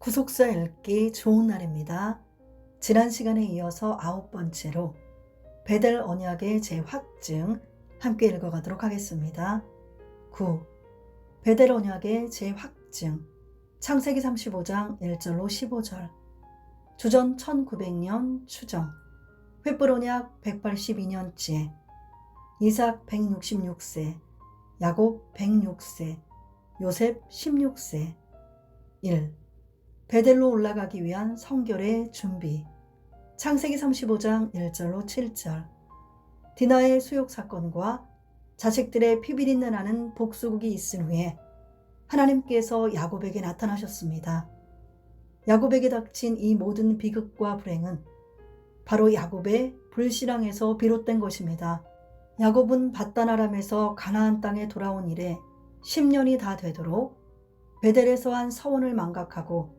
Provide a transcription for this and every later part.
구속사 읽기 좋은 날입니다. 지난 시간에 이어서 9번째로 베델 언약의 재확증 함께 읽어가도록 하겠습니다. 9. 베델 언약의 재확증. 창세기 35장 1절로 15절. 주전 1900년 추정. 횃불 언약 182년째. 이삭 166세. 야곱 106세. 요셉 16세. 1. 베델로 올라가기 위한 성결의 준비. 창세기 35장 1절로 7절. 디나의 수욕 사건과 자식들의 피비린내 나는 복수국이 있은 후에 하나님께서 야곱에게 나타나셨습니다. 야곱에게 닥친 이 모든 비극과 불행은 바로 야곱의 불신앙에서 비롯된 것입니다. 야곱은 밧단 아람에서 가나안 땅에 돌아온 이래 10년이 다 되도록 베델에서 한 서원을 망각하고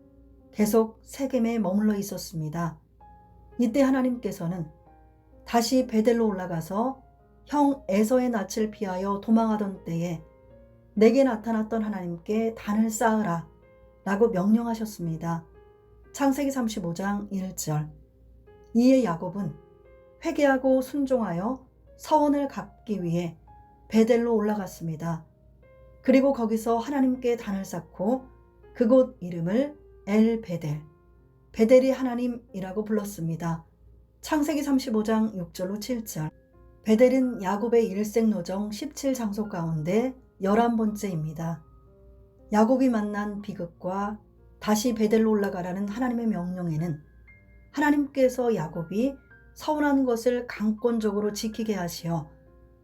계속 세겜에 머물러 있었습니다. 이때 하나님께서는 다시 베델로 올라가서 형 에서의 낯을 피하여 도망하던 때에 내게 나타났던 하나님께 단을 쌓으라 라고 명령하셨습니다. 창세기 35장 1절. 이에 야곱은 회개하고 순종하여 서원을 갚기 위해 베델로 올라갔습니다. 그리고 거기서 하나님께 단을 쌓고 그곳 이름을 엘 베델, 베델이 하나님이라고 불렀습니다. 창세기 35장 6절로 7절. 베델은 야곱의 일생노정 17장소 가운데 11번째입니다. 야곱이 만난 비극과 다시 베델로 올라가라는 하나님의 명령에는 하나님께서 야곱이 서운한 것을 강권적으로 지키게 하시어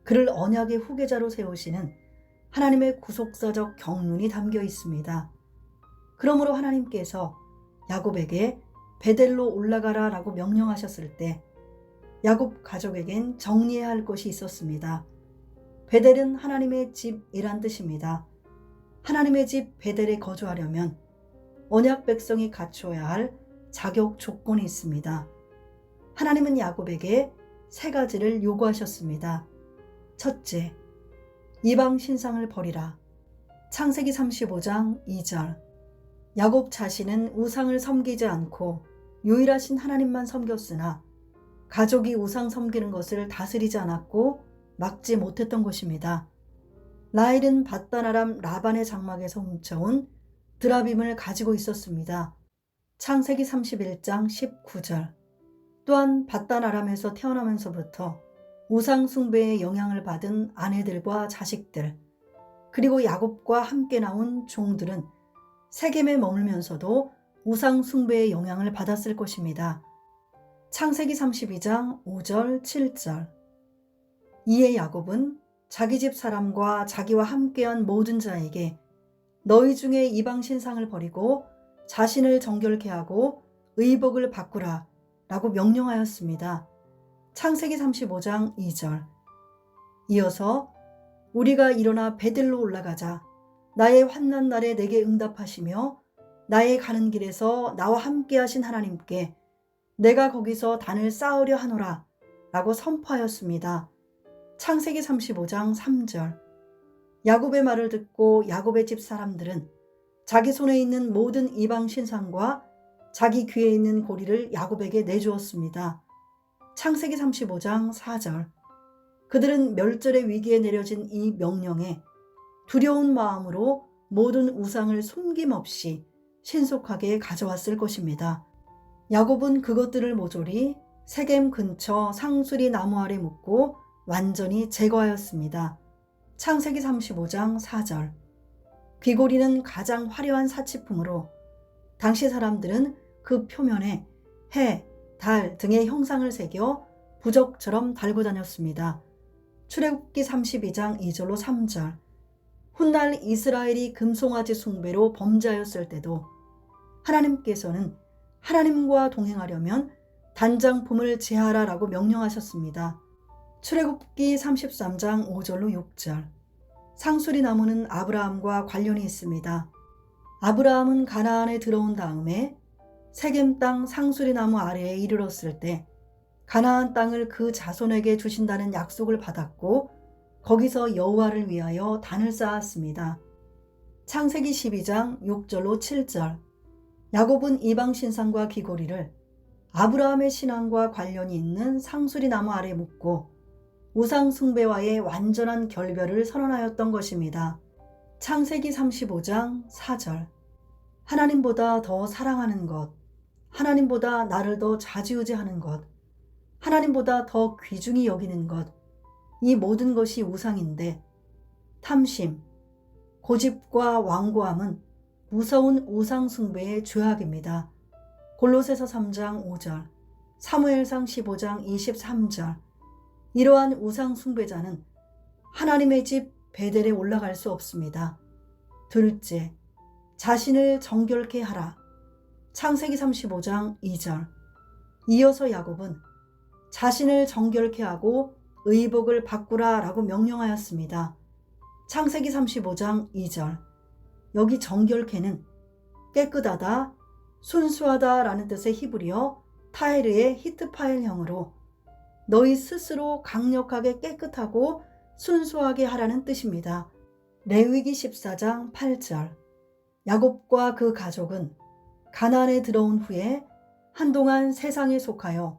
그를 언약의 후계자로 세우시는 하나님의 구속사적 경륜이 담겨 있습니다. 그러므로 하나님께서 야곱에게 베델로 올라가라 라고 명령하셨을 때 야곱 가족에겐 정리해야 할 것이 있었습니다. 베델은 하나님의 집이란 뜻입니다. 하나님의 집 베델에 거주하려면 언약 백성이 갖춰야 할 자격 조건이 있습니다. 하나님은 야곱에게 3가지를 요구하셨습니다. 첫째, 이방 신상을 버리라. 창세기 35장 2절. 야곱 자신은 우상을 섬기지 않고 유일하신 하나님만 섬겼으나 가족이 우상 섬기는 것을 다스리지 않았고 막지 못했던 것입니다. 라헬은 밧단 아람 라반의 장막에서 훔쳐온 드라빔을 가지고 있었습니다. 창세기 31장 19절. 또한 밧단 아람에서 태어나면서부터 우상 숭배의 영향을 받은 아내들과 자식들, 그리고 야곱과 함께 나온 종들은 세겜에 머물면서도 우상 숭배의 영향을 받았을 것입니다. 창세기 32장 5절 7절. 이에 야곱은 자기 집 사람과 자기와 함께한 모든 자에게 너희 중에 이방 신상을 버리고 자신을 정결케 하고 의복을 바꾸라 라고 명령하였습니다. 창세기 35장 2절. 이어서 우리가 일어나 베델로 올라가자. 나의 환난 날에 내게 응답하시며 나의 가는 길에서 나와 함께 하신 하나님께 내가 거기서 단을 쌓으려 하노라 라고 선포하였습니다. 창세기 35장 3절. 야곱의 말을 듣고 야곱의 집 사람들은 자기 손에 있는 모든 이방 신상과 자기 귀에 있는 고리를 야곱에게 내주었습니다. 창세기 35장 4절. 그들은 멸절의 위기에 내려진 이 명령에 두려운 마음으로 모든 우상을 숨김없이 신속하게 가져왔을 것입니다. 야곱은 그것들을 모조리 세겜 근처 상수리 나무 아래 묻고 완전히 제거하였습니다. 창세기 35장 4절. 귀고리는 가장 화려한 사치품으로 당시 사람들은 그 표면에 해, 달 등의 형상을 새겨 부적처럼 달고 다녔습니다. 출애굽기 32장 2절로 3절. 훗날 이스라엘이 금송아지 숭배로 범죄하였을 때도 하나님께서는 하나님과 동행하려면 단장품을 제하라 라고 명령하셨습니다. 출애굽기 33장 5절로 6절. 상수리 나무는 아브라함과 관련이 있습니다. 아브라함은 가나안에 들어온 다음에 세겜 땅 상수리 나무 아래에 이르렀을 때 가나안 땅을 그 자손에게 주신다는 약속을 받았고 거기서 여호와를 위하여 단을 쌓았습니다. 창세기 12장 6절로 7절. 야곱은 이방 신상과 귀고리를 아브라함의 신앙과 관련이 있는 상수리 나무 아래 묻고 우상 숭배와의 완전한 결별을 선언하였던 것입니다. 창세기 35장 4절. 하나님보다 더 사랑하는 것, 하나님보다 나를 더 좌지우지하는 것, 하나님보다 더 귀중히 여기는 것, 이 모든 것이 우상인데 탐심, 고집과 완고함은 무서운 우상 숭배의 죄악입니다. 골로새서 3장 5절, 사무엘상 15장 23절. 이러한 우상 숭배자는 하나님의 집 베델에 올라갈 수 없습니다. 둘째, 자신을 정결케 하라. 창세기 35장 2절. 이어서 야곱은 자신을 정결케 하고 의복을 바꾸라 라고 명령하였습니다. 창세기 35장 2절. 여기 정결케는 깨끗하다, 순수하다 라는 뜻의 히브리어 타이르의 히트파일형으로 너희 스스로 강력하게 깨끗하고 순수하게 하라는 뜻입니다. 레위기 14장 8절. 야곱과 그 가족은 가나안에 들어온 후에 한동안 세상에 속하여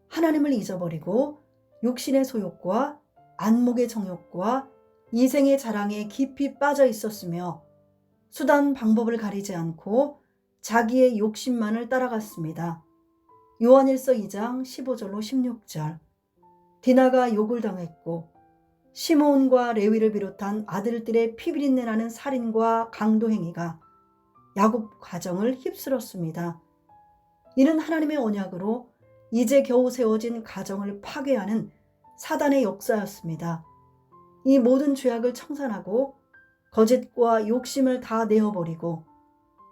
하나님을 잊어버리고 육신의 소욕과 안목의 정욕과 이생의 자랑에 깊이 빠져 있었으며 수단 방법을 가리지 않고 자기의 욕심만을 따라갔습니다. 요한일서 2장 15절로 16절. 디나가 욕을 당했고 시므온과 레위를 비롯한 아들들의 피비린내 나는 살인과 강도 행위가 야곱 가정을 휩쓸었습니다. 이는 하나님의 언약으로 이제 겨우 세워진 가정을 파괴하는 사단의 역사였습니다. 이 모든 죄악을 청산하고 거짓과 욕심을 다 내어버리고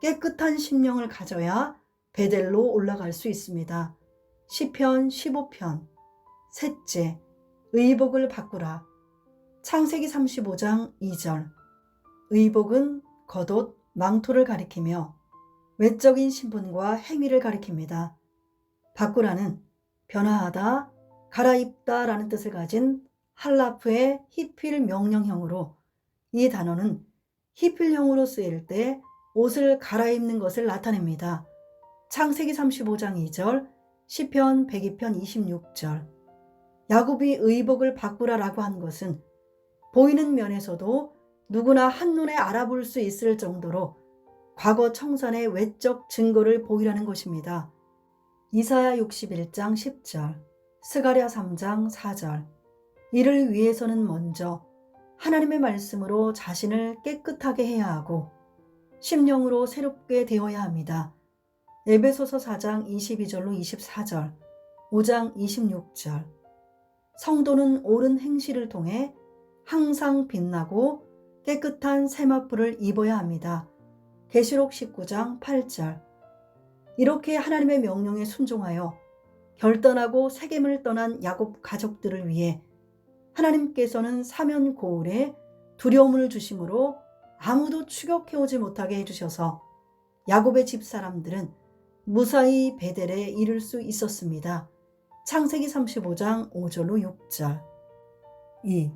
깨끗한 심령을 가져야 베델로 올라갈 수 있습니다. 시편 15편. 셋째, 의복을 바꾸라. 창세기 35장 2절. 의복은 겉옷, 망토를 가리키며 외적인 신분과 행위를 가리킵니다. 바꾸라는 변화하다, 갈아입다 라는 뜻을 가진 할라프의 히필 명령형으로 이 단어는 히필형으로 쓰일 때 옷을 갈아입는 것을 나타냅니다. 창세기 35장 2절, 시편 102편 26절. 야곱이 의복을 바꾸라라고 한 것은 보이는 면에서도 누구나 한눈에 알아볼 수 있을 정도로 과거 청산의 외적 증거를 보이라는 것입니다. 이사야 61장 10절, 스가랴 3장 4절. 이를 위해서는 먼저 하나님의 말씀으로 자신을 깨끗하게 해야 하고 심령으로 새롭게 되어야 합니다. 에베소서 4장 22절로 24절, 5장 26절. 성도는 옳은 행실을 통해 항상 빛나고 깨끗한 세마포를 입어야 합니다. 계시록 19장 8절. 이렇게 하나님의 명령에 순종하여 결단하고 세겜을 떠난 야곱 가족들을 위해 하나님께서는 사면 고울에 두려움을 주심으로 아무도 추격해오지 못하게 해주셔서 야곱의 집 사람들은 무사히 베델에 이를 수 있었습니다. 창세기 35장 5절로 6절. 2.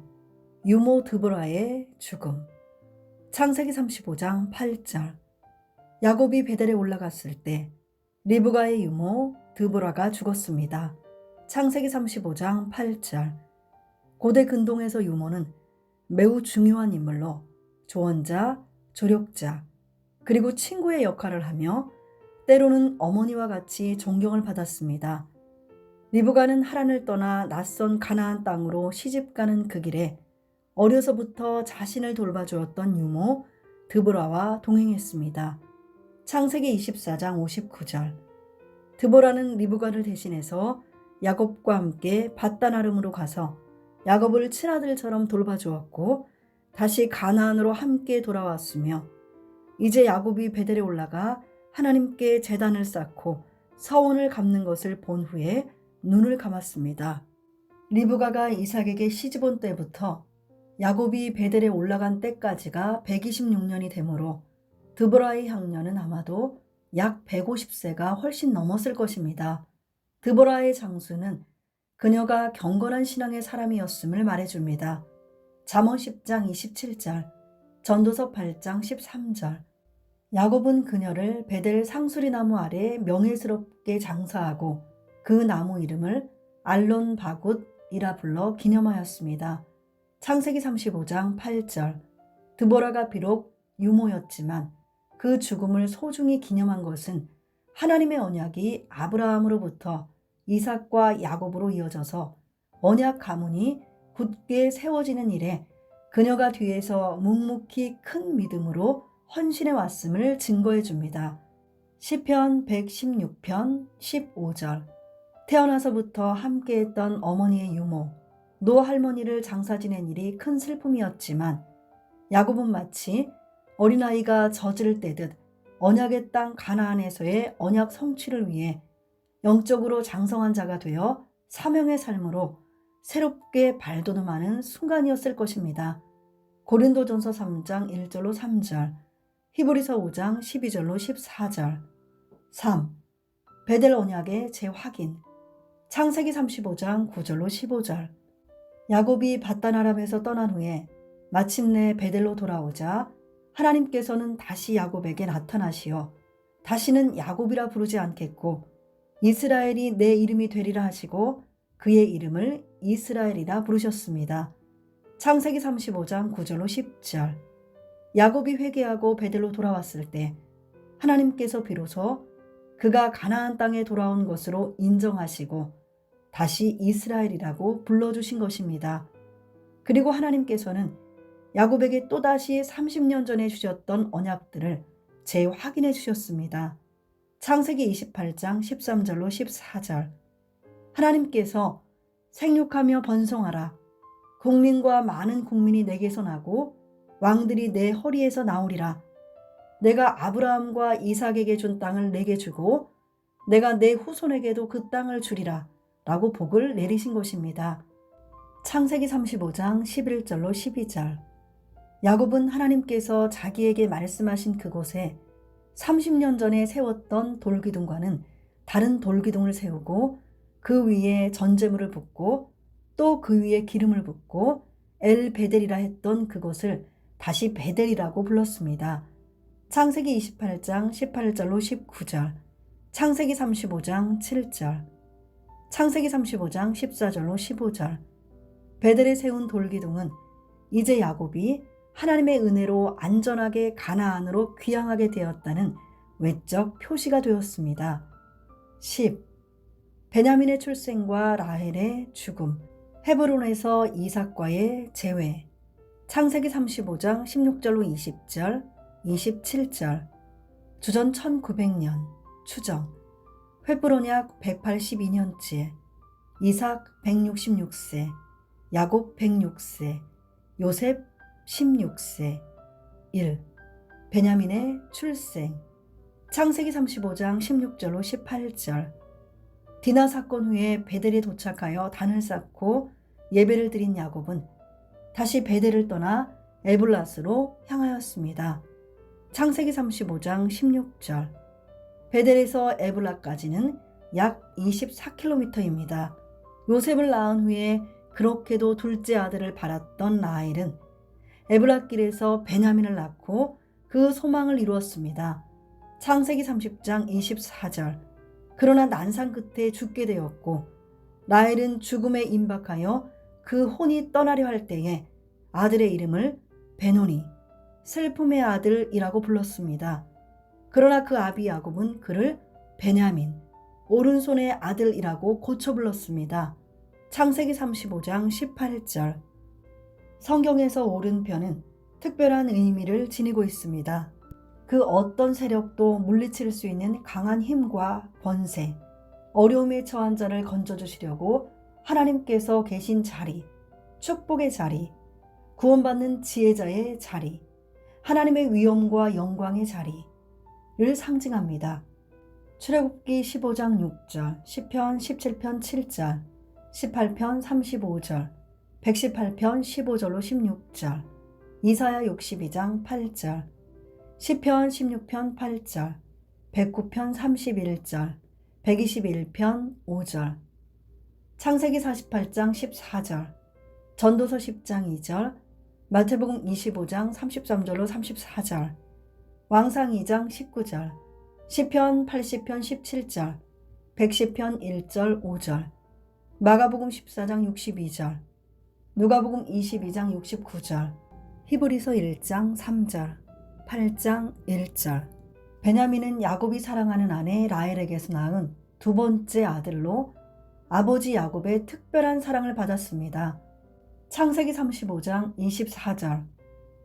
유모 드보라의 죽음. 창세기 35장 8절. 야곱이 베델에 올라갔을 때 리브가의 유모 드보라가 죽었습니다. 창세기 35장 8절. 고대 근동에서 유모는 매우 중요한 인물로 조언자, 조력자, 그리고 친구의 역할을 하며 때로는 어머니와 같이 존경을 받았습니다. 리브가는 하란을 떠나 낯선 가나안 땅으로 시집가는 그 길에 어려서부터 자신을 돌봐주었던 유모 드보라와 동행했습니다. 창세기 24장 59절. 드보라는 리브가를 대신해서 야곱과 함께 밧단아름으로 가서 야곱을 친아들처럼 돌봐주었고 다시 가나안으로 함께 돌아왔으며 이제 야곱이 베델에 올라가 하나님께 제단을 쌓고 서원을 갚는 것을 본 후에 눈을 감았습니다. 리브가가 이삭에게 시집온 때부터 야곱이 베델에 올라간 때까지가 126년이 되므로 드보라의 향년은 아마도 약 150세가 훨씬 넘었을 것입니다. 드보라의 장수는 그녀가 경건한 신앙의 사람이었음을 말해줍니다. 잠언 10장 27절, 전도서 8장 13절. 야곱은 그녀를 베델 상수리 나무 아래 명예스럽게 장사하고 그 나무 이름을 알론 바굿이라 불러 기념하였습니다. 창세기 35장 8절. 드보라가 비록 유모였지만 그 죽음을 소중히 기념한 것은 하나님의 언약이 아브라함으로부터 이삭과 야곱으로 이어져서 언약 가문이 굳게 세워지는 일에 그녀가 뒤에서 묵묵히 큰 믿음으로 헌신해 왔음을 증거해 줍니다. 시편 116편 15절. 태어나서부터 함께했던 어머니의 유모, 노할머니를 장사 지낸 일이 큰 슬픔이었지만 야곱은 마치 어린아이가 젖을 떼듯 언약의 땅 가나안에서의 언약 성취를 위해 영적으로 장성한 자가 되어 사명의 삶으로 새롭게 발돋움하는 순간이었을 것입니다. 고린도전서 3장 1절로 3절, 히브리서 5장 12절로 14절. 3. 베델 언약의 재확인. 창세기 35장 9절로 15절. 야곱이 밧단아람에서 떠난 후에 마침내 베델로 돌아오자 하나님께서는 다시 야곱에게 나타나시어 다시는 야곱이라 부르지 않겠고 이스라엘이 내 이름이 되리라 하시고 그의 이름을 이스라엘이라 부르셨습니다. 창세기 35장 9절로 10절. 야곱이 회개하고 베델로 돌아왔을 때 하나님께서 비로소 그가 가나안 땅에 돌아온 것으로 인정하시고 다시 이스라엘이라고 불러주신 것입니다. 그리고 하나님께서는 야곱에게 또다시 30년 전에 주셨던 언약들을 재확인해 주셨습니다. 창세기 28장 13절로 14절. 하나님께서 생육하며 번성하라. 국민과 많은 국민이 내게서 나고 왕들이 내 허리에서 나오리라. 내가 아브라함과 이삭에게 준 땅을 내게 주고 내가 내 후손에게도 그 땅을 주리라 라고 복을 내리신 것입니다. 창세기 35장 11절로 12절. 야곱은 하나님께서 자기에게 말씀하신 그곳에 30년 전에 세웠던 돌기둥과는 다른 돌기둥을 세우고 그 위에 전제물을 붓고 또 그 위에 기름을 붓고 엘 베델이라 했던 그곳을 다시 베델이라고 불렀습니다. 창세기 28장 18절로 19절, 창세기 35장 7절, 창세기 35장 14절로 15절. 베델에 세운 돌기둥은 이제 야곱이 하나님의 은혜로 안전하게 가나안으로 귀향하게 되었다는 외적 표시가 되었습니다. 10. 베냐민의 출생과 라헬의 죽음, 헤브론에서 이삭과의 재회. 창세기 35장 16절로 20절, 27절. 주전 1900년, 추정. 횃불언약 182년째, 이삭 166세, 야곱 106세, 요셉 16세. 1. 베냐민의 출생. 창세기 35장 16절로 18절. 디나 사건 후에 베델에 도착하여 단을 쌓고 예배를 드린 야곱은 다시 베델을 떠나 에블라스로 향하였습니다. 창세기 35장 16절. 베델에서 에블라까지는 약 24km입니다. 요셉을 낳은 후에 그렇게도 둘째 아들을 바랐던 라헬은 에블라길에서 베냐민을 낳고 그 소망을 이루었습니다. 창세기 30장 24절. 그러나 난상 끝에 죽게 되었고 라헬은 죽음에 임박하여 그 혼이 떠나려 할 때에 아들의 이름을 베노니, 슬픔의 아들이라고 불렀습니다. 그러나 그 아비 야곱은 그를 베냐민, 오른손의 아들이라고 고쳐 불렀습니다. 창세기 35장 18절. 성경에서 오른편은 특별한 의미를 지니고 있습니다. 그 어떤 세력도 물리칠 수 있는 강한 힘과 권세, 어려움에 처한 자를 건져주시려고 하나님께서 계신 자리, 축복의 자리, 구원받는 지혜자의 자리, 하나님의 위엄과 영광의 자리를 상징합니다. 출애굽기 15장 6절, 시편 17편 7절, 18편 35절, 118편 15절로 16절, 이사야 62장 8절, 시편 16편 8절, 109편 31절, 121편 5절, 창세기 48장 14절, 전도서 10장 2절, 마태복음 25장 33절로 34절, 왕상 2장 19절, 시편 80편 17절, 110편 1절 5절, 마가복음 14장 62절, 누가복음 22장 69절, 히브리서 1장 3절, 8장 1절. 베냐민은 야곱이 사랑하는 아내 라헬에게서 낳은 두 번째 아들로 아버지 야곱의 특별한 사랑을 받았습니다. 창세기 35장 24절.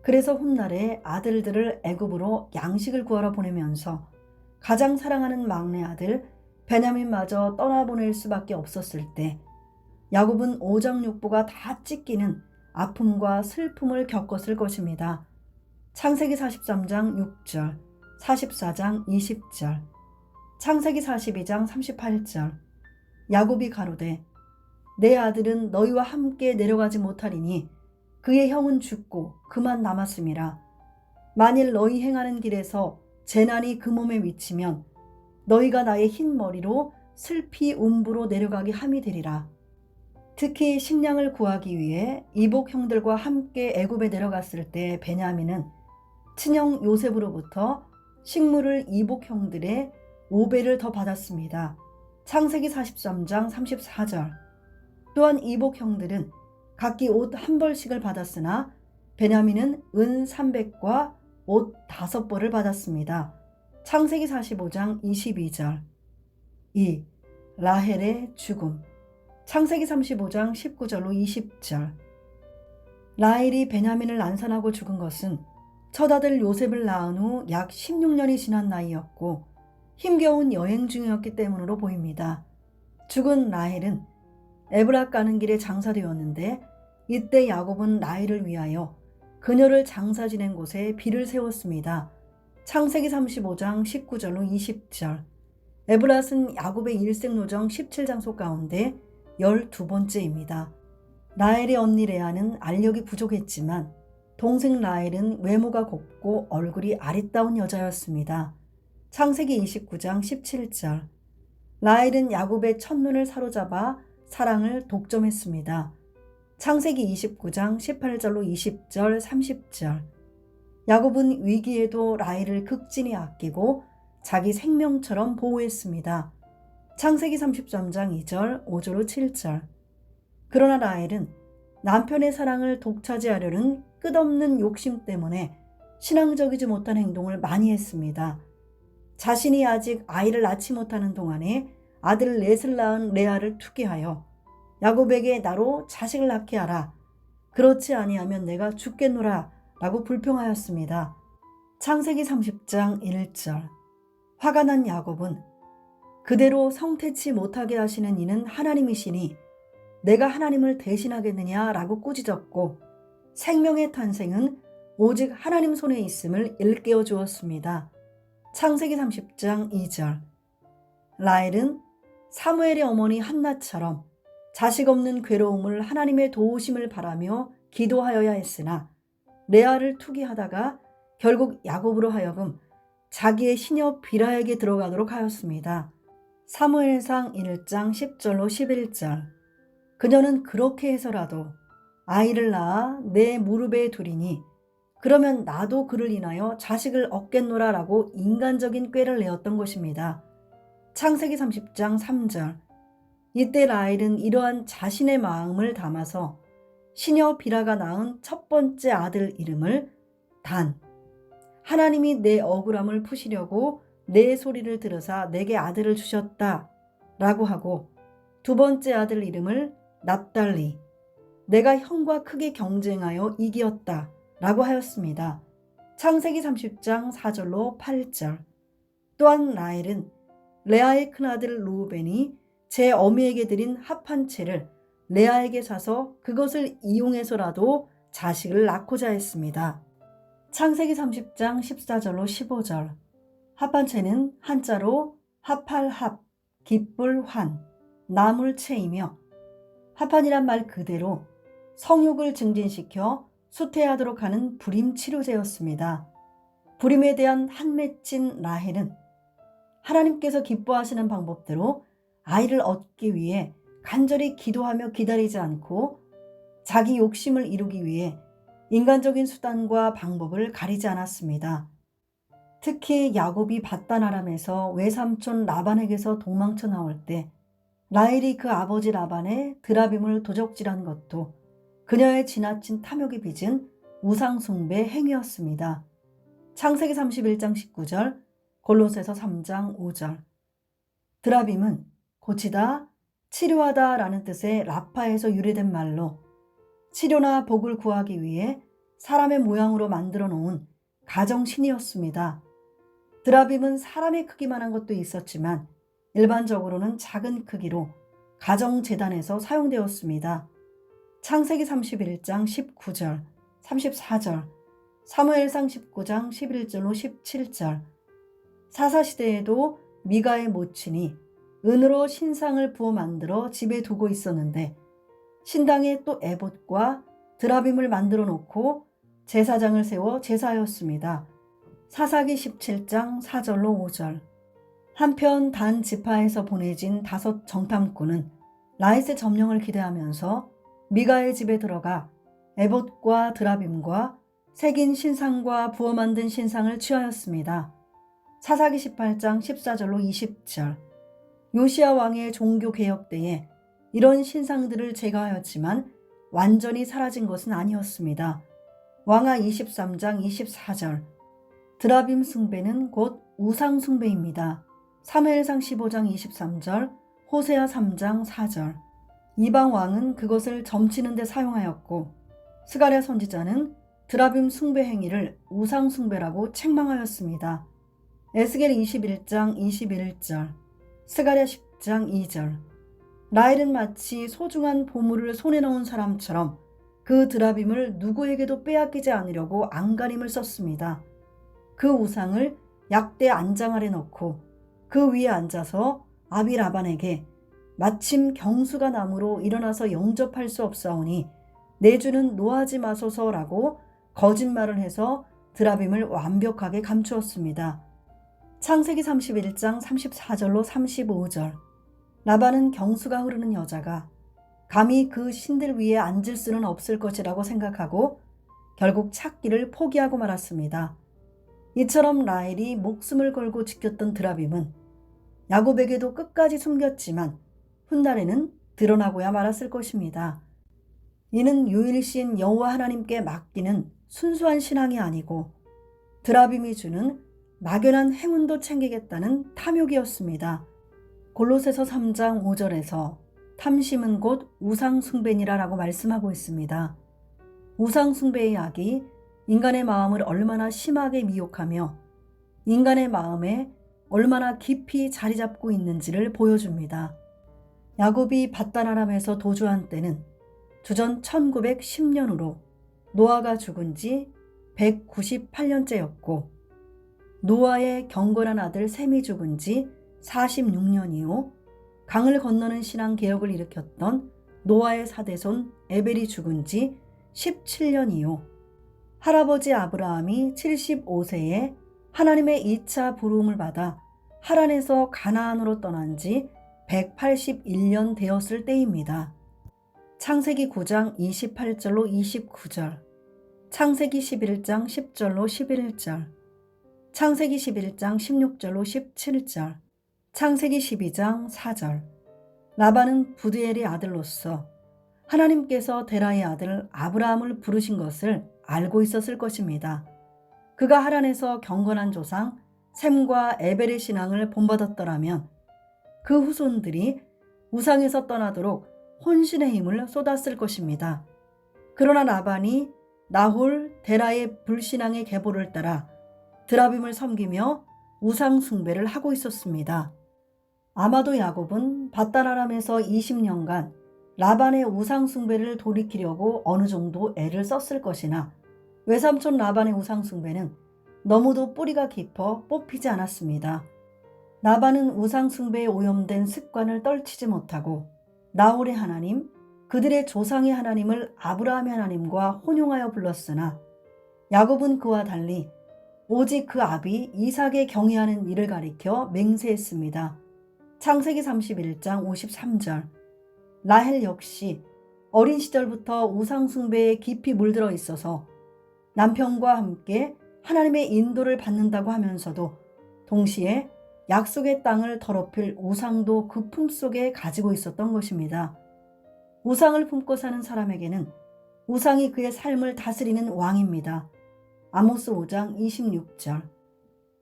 그래서 훗날에 아들들을 애굽으로 양식을 구하러 보내면서 가장 사랑하는 막내 아들 베냐민마저 떠나보낼 수밖에 없었을 때 야곱은 오장육부가 다 찢기는 아픔과 슬픔을 겪었을 것입니다. 창세기 43장 6절, 44장 20절, 창세기 42장 38절. 야곱이 가로되 내 아들은 너희와 함께 내려가지 못하리니 그의 형은 죽고 그만 남았음이라. 만일 너희 행하는 길에서 재난이 그 몸에 미치면 너희가 나의 흰 머리로 슬피 음부로 내려가게 함이 되리라. 특히 식량을 구하기 위해 이복 형들과 함께 애굽에 내려갔을 때 베냐민은 친형 요셉으로부터 식물을 이복 형들의 5배를 더 받았습니다. 창세기 43장 34절. 또한 이복 형들은 각기 옷 한 벌씩을 받았으나 베냐민은 은 300과 옷 5벌을 받았습니다. 창세기 45장 22절. 2. 라헬의 죽음. 창세기 35장 19절로 20절. 라헬이 베냐민을 난산하고 죽은 것은 첫 아들 요셉을 낳은 후 약 16년이 지난 나이였고 힘겨운 여행 중이었기 때문으로 보입니다. 죽은 라헬은 에브락 가는 길에 장사되었는데 이때 야곱은 라헬을 위하여 그녀를 장사 지낸 곳에 비를 세웠습니다. 창세기 35장 19절로 20절. 에브랏은 야곱의 일생노정 17장소 가운데 12번째입니다. 라헬의 언니 레아는 알력이 부족했지만 동생 라헬은 외모가 곱고 얼굴이 아리따운 여자였습니다. 창세기 29장 17절. 라헬은 야곱의 첫눈을 사로잡아 사랑을 독점했습니다. 창세기 29장 18절로 20절 30절. 야곱은 위기에도 라헬을 극진히 아끼고 자기 생명처럼 보호했습니다. 창세기 33장 2절 5절로 7절. 그러나 라헬은 남편의 사랑을 독차지하려는 끝없는 욕심 때문에 신앙적이지 못한 행동을 많이 했습니다. 자신이 아직 아이를 낳지 못하는 동안에 아들 넷을 낳은 레아를 투기하여 야곱에게 나로 자식을 낳게 하라. 그렇지 아니하면 내가 죽겠노라 라고 불평하였습니다. 창세기 30장 1절. 화가 난 야곱은 그대로 성태치 못하게 하시는 이는 하나님이시니 내가 하나님을 대신하겠느냐 라고 꾸짖었고 생명의 탄생은 오직 하나님 손에 있음을 일깨워 주었습니다. 창세기 30장 2절. 라헬은 사무엘의 어머니 한나처럼 자식 없는 괴로움을 하나님의 도우심을 바라며 기도하여야 했으나 레아를 투기하다가 결국 야곱으로 하여금 자기의 시녀 비라에게 들어가도록 하였습니다. 사무엘상 1장 10절로 11절. 그녀는 그렇게 해서라도 아이를 낳아 내 무릎에 두리니 그러면 나도 그를 인하여 자식을 얻겠노라 라고 인간적인 꾀를 내었던 것입니다. 창세기 30장 3절. 이때 라헬은 이러한 자신의 마음을 담아서 시녀 비라가 낳은 첫 번째 아들 이름을 단, 하나님이 내 억울함을 푸시려고 내 소리를 들으사 내게 아들을 주셨다 라고 하고 두 번째 아들 이름을 납달리, 내가 형과 크게 경쟁하여 이기었다 라고 하였습니다. 창세기 30장 4절로 8절. 또한 라헬은 레아의 큰아들 루벤이 제 어미에게 드린 합한 채를 레아에게 사서 그것을 이용해서라도 자식을 낳고자 했습니다. 창세기 30장 14절로 15절. 합한 채는 한자로 합할합, 기쁠환, 나물채이며 합한이란 말 그대로 성욕을 증진시켜 수태하도록 하는 불임 치료제였습니다. 불임에 대한 한맺힌 라헬은 하나님께서 기뻐하시는 방법대로 아이를 얻기 위해 간절히 기도하며 기다리지 않고 자기 욕심을 이루기 위해 인간적인 수단과 방법을 가리지 않았습니다. 특히 야곱이 밧단 아람에서 외삼촌 라반에게서 도망쳐 나올 때 라헬이 그 아버지 라반의 드라빔을 도적질한 것도 그녀의 지나친 탐욕이 빚은 우상숭배 행위였습니다. 창세기 31장 19절, 골로새서 3장 5절. 드라빔은 고치다, 치료하다 라는 뜻의 라파에서 유래된 말로 치료나 복을 구하기 위해 사람의 모양으로 만들어 놓은 가정신이었습니다. 드라빔은 사람의 크기만한 것도 있었지만 일반적으로는 작은 크기로 가정재단에서 사용되었습니다. 창세기 31장 19절, 34절, 사무엘상 19장 11절로 17절. 사사시대에도 미가의 모친이 은으로 신상을 부어 만들어 집에 두고 있었는데 신당에 또 에봇과 드라빔을 만들어 놓고 제사장을 세워 제사하였습니다. 사사기 17장 4절로 5절. 한편 단 지파에서 보내진 5 정탐꾼은 라헬의 점령을 기대하면서 미가의 집에 들어가 에봇과 드라빔과 새긴 신상과 부어 만든 신상을 취하였습니다. 사사기 18장 14절로 20절. 요시야 왕의 종교개혁 때에 이런 신상들을 제거하였지만 완전히 사라진 것은 아니었습니다. 왕하 23장 24절. 드라빔 숭배는 곧 우상 숭배입니다. 사무엘상 15장 23절, 호세아 3장 4절. 이방 왕은 그것을 점치는 데 사용하였고 스가랴 선지자는 드라빔 숭배 행위를 우상 숭배라고 책망하였습니다. 에스겔 21장 21절, 스가랴 10장 2절. 라헬은 마치 소중한 보물을 손에 넣은 사람처럼 그 드라빔을 누구에게도 빼앗기지 않으려고 안간힘을 썼습니다. 그 우상을 약대 안장 아래 넣고 그 위에 앉아서 아비 라반에게 마침 경수가 남으로 일어나서 영접할 수 없사오니 내 주는 노하지 마소서라고 거짓말을 해서 드라빔을 완벽하게 감추었습니다. 창세기 31장 34절로 35절. 라반은 경수가 흐르는 여자가 감히 그 신들 위에 앉을 수는 없을 것이라고 생각하고 결국 찾기를 포기하고 말았습니다. 이처럼 라헬이 목숨을 걸고 지켰던 드라빔은 야곱에게도 끝까지 숨겼지만 훗날에는 드러나고야 말았을 것입니다. 이는 유일신 여호와 하나님께 맡기는 순수한 신앙이 아니고 드라빔이 주는 막연한 행운도 챙기겠다는 탐욕이었습니다. 골로새서 3장 5절에서 탐심은 곧 우상숭배니라 라고 말씀하고 있습니다. 우상숭배의 악이 인간의 마음을 얼마나 심하게 미혹하며 인간의 마음에 얼마나 깊이 자리 잡고 있는지를 보여줍니다. 야곱이 밧단 아람에서 도주한 때는 주전 1910년으로 노아가 죽은 지 198년째였고 노아의 경건한 아들 셈이 죽은 지 46년이요 강을 건너는 신앙 개혁을 일으켰던 노아의 사대손 에벨이 죽은 지 17년이요 할아버지 아브라함이 75세에 하나님의 2차 부름을 받아 하란에서 가나안으로 떠난 지 181년 되었을 때입니다. 창세기 9장 28절로 29절, 창세기 11장 10절로 11절, 창세기 11장 16절로 17절, 창세기 12장 4절. 라반은 부드엘의 아들로서 하나님께서 데라의 아들 아브라함을 부르신 것을 알고 있었을 것입니다. 그가 하란에서 경건한 조상 셈과 에벨의 신앙을 본받았더라면 그 후손들이 우상에서 떠나도록 혼신의 힘을 쏟았을 것입니다. 그러나 라반이 나홀 데라의 불신앙의 계보를 따라 드라빔을 섬기며 우상 숭배를 하고 있었습니다. 아마도 야곱은 밧단 아람에서 20년간 라반의 우상 숭배를 돌이키려고 어느 정도 애를 썼을 것이나 외삼촌 라반의 우상 숭배는 너무도 뿌리가 깊어 뽑히지 않았습니다. 라반은 우상 숭배에 오염된 습관을 떨치지 못하고 나홀의 하나님, 그들의 조상의 하나님을 아브라함의 하나님과 혼용하여 불렀으나 야곱은 그와 달리 오직 그 아비 이삭에 경외하는 일을 가리켜 맹세했습니다. 창세기 31장 53절. 라헬 역시 어린 시절부터 우상 숭배에 깊이 물들어 있어서 남편과 함께 하나님의 인도를 받는다고 하면서도 동시에 약속의 땅을 더럽힐 우상도 그 품속에 가지고 있었던 것입니다. 우상을 품고 사는 사람에게는 우상이 그의 삶을 다스리는 왕입니다. 아모스 5장 26절.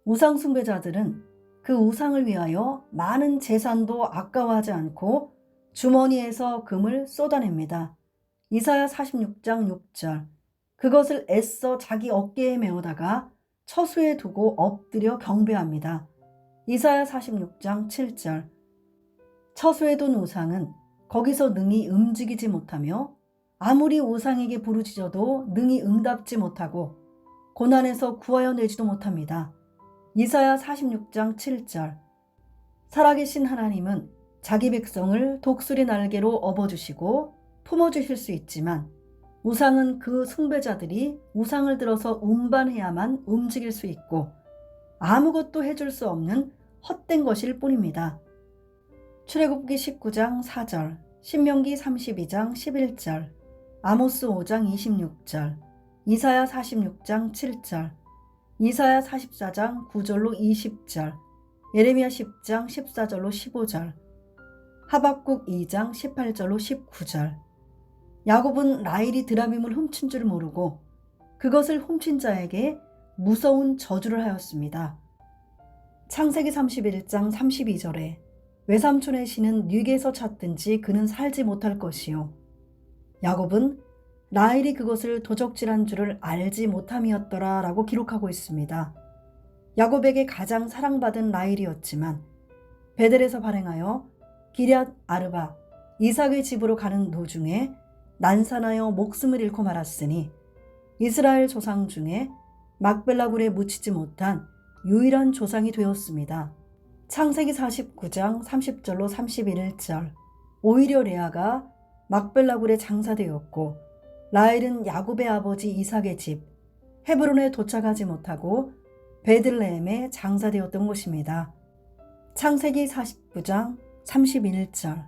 우상 숭배자들은 그 우상을 위하여 많은 재산도 아까워하지 않고 주머니에서 금을 쏟아냅니다. 이사야 46장 6절. 그것을 애써 자기 어깨에 메어다가 처수에 두고 엎드려 경배합니다. 이사야 46장 7절. 처수에 둔 우상은 거기서 능히 움직이지 못하며 아무리 우상에게 부르짖어도 능히 응답지 못하고 고난에서 구하여 내지도 못합니다. 이사야 46장 7절. 살아계신 하나님은 자기 백성을 독수리 날개로 업어주시고 품어주실 수 있지만 우상은 그 숭배자들이 우상을 들어서 운반해야만 움직일 수 있고 아무것도 해줄 수 없는 헛된 것일 뿐입니다. 출애굽기 19장 4절, 신명기 32장 11절, 아모스 5장 26절, 이사야 46장 7절, 이사야 44장 9절로 20절, 예레미야 10장 14절로 15절, 하박국 2장 18절로 19절. 야곱은 라헬이 드라밈을 훔친 줄 모르고 그것을 훔친 자에게 무서운 저주를 하였습니다. 창세기 31장 32절에 외삼촌의 신은 뉘게서 찾든지 그는 살지 못할 것이요. 야곱은 라헬이 그것을 도적질한 줄을 알지 못함이었더라 라고 기록하고 있습니다. 야곱에게 가장 사랑받은 라헬이었지만 베델에서 발행하여 기럇 아르바 이삭의 집으로 가는 도중에 난산하여 목숨을 잃고 말았으니 이스라엘 조상 중에 막벨라 굴에 묻히지 못한 유일한 조상이 되었습니다. 창세기 49장 30절로 31절. 오히려 레아가 막벨라 굴에 장사되었고 라헬은 야곱의 아버지 이삭의 집 헤브론에 도착하지 못하고 베들레헴에 장사되었던 것입니다. 창세기 49장 31절,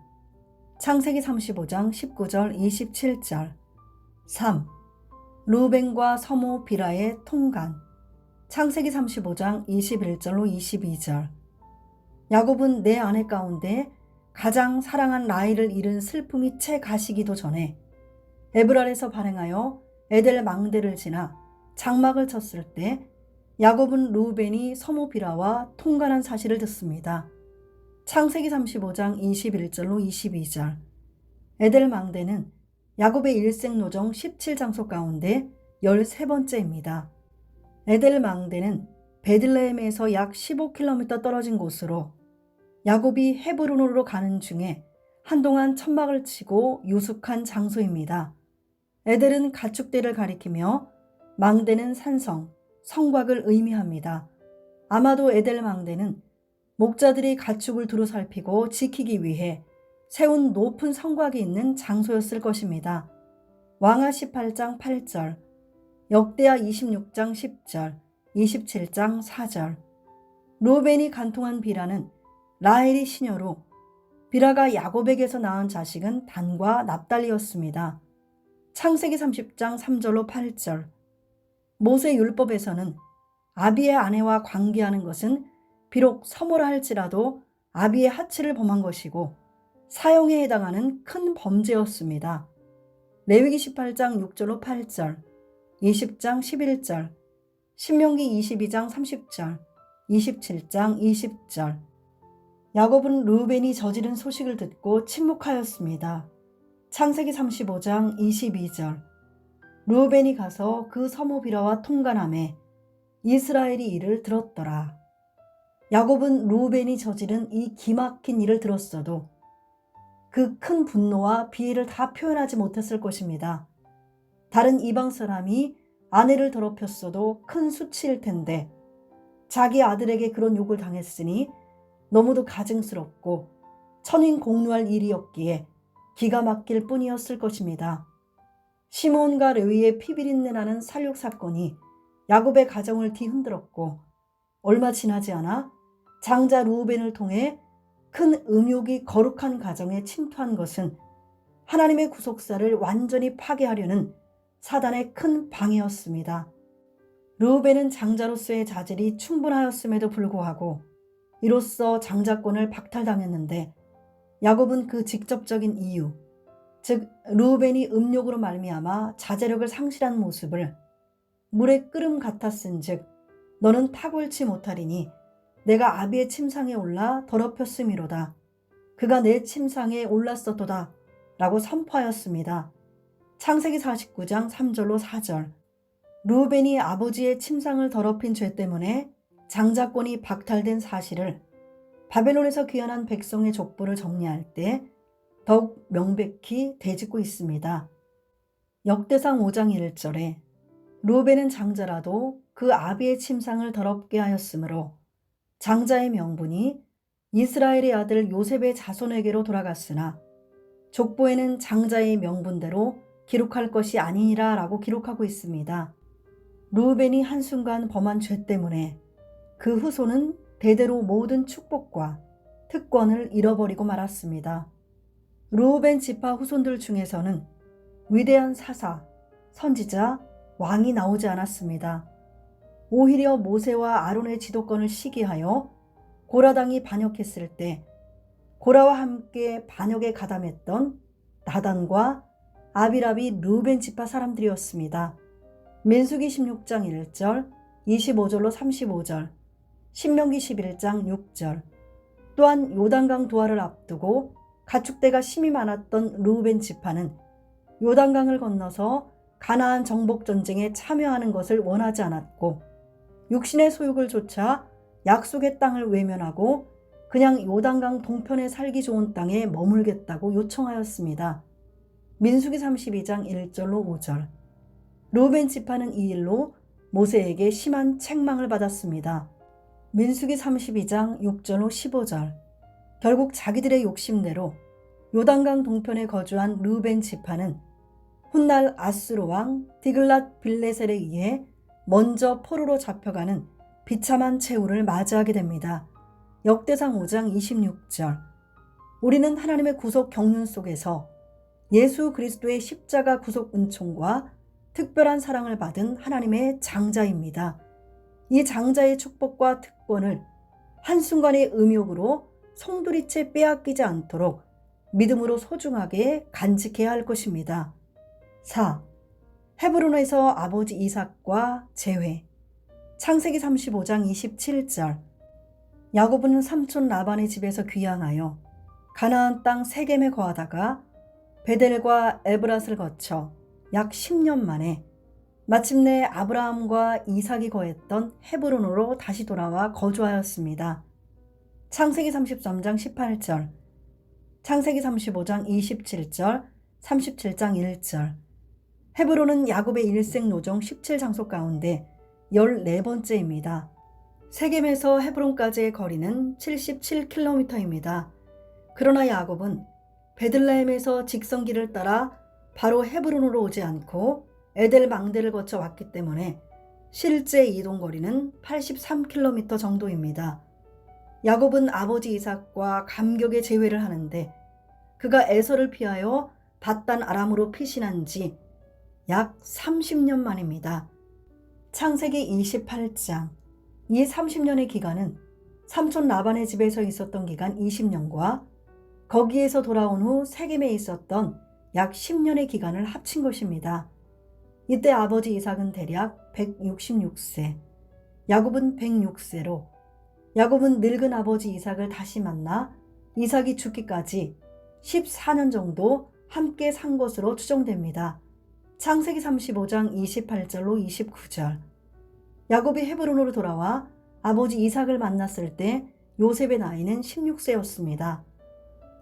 창세기 35장 19절 27절. 3. 루벤과 서모 비라의 통간. 창세기 35장 21절로 22절. 야곱은 내 아내 가운데 가장 사랑한 라헬을 잃은 슬픔이 채 가시기도 전에 에브랄에서 발행하여 에델 망대를 지나 장막을 쳤을 때 야곱은 루벤이 서모 비라와 통간한 사실을 듣습니다. 창세기 35장 21절로 22절. 에델 망대는 야곱의 일생 노정 17장소 가운데 13번째입니다. 에델 망대는 베들레헴에서 약 15km 떨어진 곳으로 야곱이 헤브론으로 가는 중에 한동안 천막을 치고 유숙한 장소입니다. 에델은 가축대를 가리키며 망대는 산성, 성곽을 의미합니다. 아마도 에델 망대는 목자들이 가축을 두루 살피고 지키기 위해 세운 높은 성곽이 있는 장소였을 것입니다. 왕하 18장 8절, 역대하 26장 10절, 27장 4절. 루벤이 간통한 비라는 라헬이 시녀로 비라가 야곱에게서 낳은 자식은 단과 납달리였습니다. 창세기 30장 3절로 8절. 모세 율법에서는 아비의 아내와 관계하는 것은 비록 서모라 할지라도 아비의 하치를 범한 것이고 사형에 해당하는 큰 범죄였습니다. 레위기 18장 6절로 8절, 20장 11절, 신명기 22장 30절, 27장 20절. 야곱은 루벤이 저지른 소식을 듣고 침묵하였습니다. 창세기 35장 22절. 루벤이 가서 그 서모 비라와 통간하매 이스라엘이 이를 들었더라. 야곱은 루벤이 저지른 이 기막힌 일을 들었어도 그 큰 분노와 비애를 다 표현하지 못했을 것입니다. 다른 이방 사람이 아내를 더럽혔어도 큰 수치일 텐데 자기 아들에게 그런 욕을 당했으니 너무도 가증스럽고 천인 공노할 일이었기에 기가 막힐 뿐이었을 것입니다. 시몬과 레위의 피비린내 나는 살육 사건이 야곱의 가정을 뒤흔들었고 얼마 지나지 않아 장자 루벤을 통해 큰 음욕이 거룩한 가정에 침투한 것은 하나님의 구속사를 완전히 파괴하려는 사단의 큰 방해였습니다. 르우벤은 장자로서의 자질이 충분하였음에도 불구하고 이로써 장자권을 박탈당했는데 야곱은 그 직접적인 이유, 즉 르우벤이 음욕으로 말미암아 자제력을 상실한 모습을 물의 끓음 같았은즉 너는 탁월치 못하리니 내가 아비의 침상에 올라 더럽혔음이로다. 그가 내 침상에 올랐었도다 라고 선포하였습니다. 창세기 49장 3절로 4절. 르우벤이 아버지의 침상을 더럽힌 죄 때문에 장자권이 박탈된 사실을 바벨론에서 귀환한 백성의 족보를 정리할 때 더욱 명백히 되짚고 있습니다. 역대상 5장 1절에 르우벤은 장자라도 그 아비의 침상을 더럽게 하였으므로 장자의 명분이 이스라엘의 아들 요셉의 자손에게로 돌아갔으나 족보에는 장자의 명분대로 기록할 것이 아니니라 라고 기록하고 있습니다. 르우벤이 한순간 범한 죄 때문에 그 후손은 대대로 모든 축복과 특권을 잃어버리고 말았습니다. 르우벤 지파 후손들 중에서는 위대한 사사, 선지자, 왕이 나오지 않았습니다. 오히려 모세와 아론의 지도권을 시기하여 고라당이 반역했을 때 고라와 함께 반역에 가담했던 나단과 아비랍이 르우벤 지파 사람들이었습니다. 민수기 16장 1절, 25절로 35절, 신명기 11장 6절. 또한 요단강 도하를 앞두고 가축대가 심히 많았던 르우벤 지파는 요단강을 건너서 가나안 정복 전쟁에 참여하는 것을 원하지 않았고 육신의 소욕을 좇아 약속의 땅을 외면하고 그냥 요단강 동편에 살기 좋은 땅에 머물겠다고 요청하였습니다. 민수기 32장 1절로 5절. 르우벤 지파는 이 일로 모세에게 심한 책망을 받았습니다. 민수기 32장 6절로 15절. 결국 자기들의 욕심대로 요단강 동편에 거주한 르우벤 지파는 훗날 아수르 왕 디글랏 빌레셀에 의해 먼저 포로로 잡혀가는 비참한 최후를 맞이하게 됩니다. 역대상 5장 26절. 우리는 하나님의 구속 경륜 속에서 예수 그리스도의 십자가 구속 은총과 특별한 사랑을 받은 하나님의 장자입니다. 이 장자의 축복과 특권을 한순간의 음욕으로 송두리째 빼앗기지 않도록 믿음으로 소중하게 간직해야 할 것입니다. 4. 헤브론에서 아버지 이삭과 재회. 창세기 35장 27절. 야곱은 삼촌 라반의 집에서 귀향하여 가나안 땅 세겜에 거하다가 베델과 에브랏을 거쳐 약 10년 만에 마침내 아브라함과 이삭이 거했던 헤브론으로 다시 돌아와 거주하였습니다. 창세기 33장 18절, 창세기 35장 27절, 37장 1절. 헤브론은 야곱의 일생 노정 17장소 가운데 14번째입니다. 세겜에서 헤브론까지의 거리는 77km입니다. 그러나 야곱은 베들레헴에서 직선길을 따라 바로 헤브론으로 오지 않고 에델 망대를 거쳐 왔기 때문에 실제 이동거리는 83km 정도입니다. 야곱은 아버지 이삭과 감격의 재회를 하는데 그가 에서를 피하여 밧단 아람으로 피신한 지 약 30년 만입니다. 창세기 28장. 이 30년의 기간은 삼촌 라반의 집에서 있었던 기간 20년과 거기에서 돌아온 후 세겜에 있었던 약 10년의 기간을 합친 것입니다. 이때 아버지 이삭은 대략 166세, 야곱은 106세로 야곱은 늙은 아버지 이삭을 다시 만나 이삭이 죽기까지 14년 정도 함께 산 것으로 추정됩니다. 창세기 35장 28절로 29절. 야곱이 헤브론으로 돌아와 아버지 이삭을 만났을 때 요셉의 나이는 16세였습니다.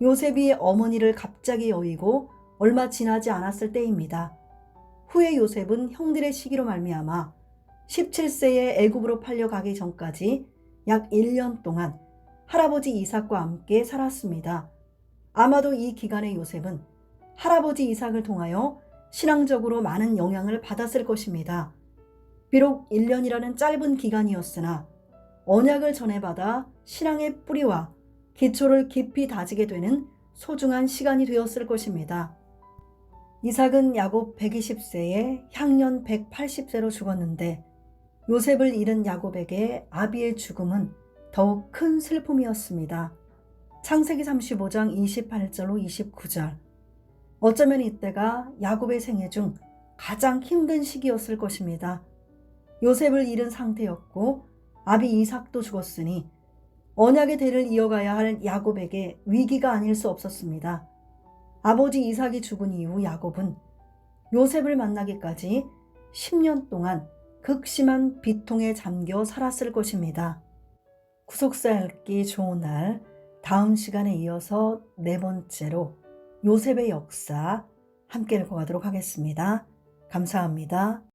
요셉이 어머니를 갑자기 여의고 얼마 지나지 않았을 때입니다. 후에 요셉은 형들의 시기로 말미암아 17세에 애굽으로 팔려가기 전까지 약 1년 동안 할아버지 이삭과 함께 살았습니다. 아마도 이 기간에 요셉은 할아버지 이삭을 통하여 신앙적으로 많은 영향을 받았을 것입니다. 비록 1년이라는 짧은 기간이었으나 언약을 전해받아 신앙의 뿌리와 기초를 깊이 다지게 되는 소중한 시간이 되었을 것입니다. 이삭은 야곱 120세에 향년 180세로 죽었는데 요셉을 잃은 야곱에게 아비의 죽음은 더욱 큰 슬픔이었습니다. 창세기 35장 28절로 29절. 어쩌면 이때가 야곱의 생애 중 가장 힘든 시기였을 것입니다. 요셉을 잃은 상태였고 아비 이삭도 죽었으니 언약의 대를 이어가야 할 야곱에게 위기가 아닐 수 없었습니다. 아버지 이삭이 죽은 이후 야곱은 요셉을 만나기까지 10년 동안 극심한 비통에 잠겨 살았을 것입니다. 구속사 읽기 좋은 날, 다음 시간에 이어서 네 번째로 요셉의 역사 함께 읽어가도록 하겠습니다. 감사합니다.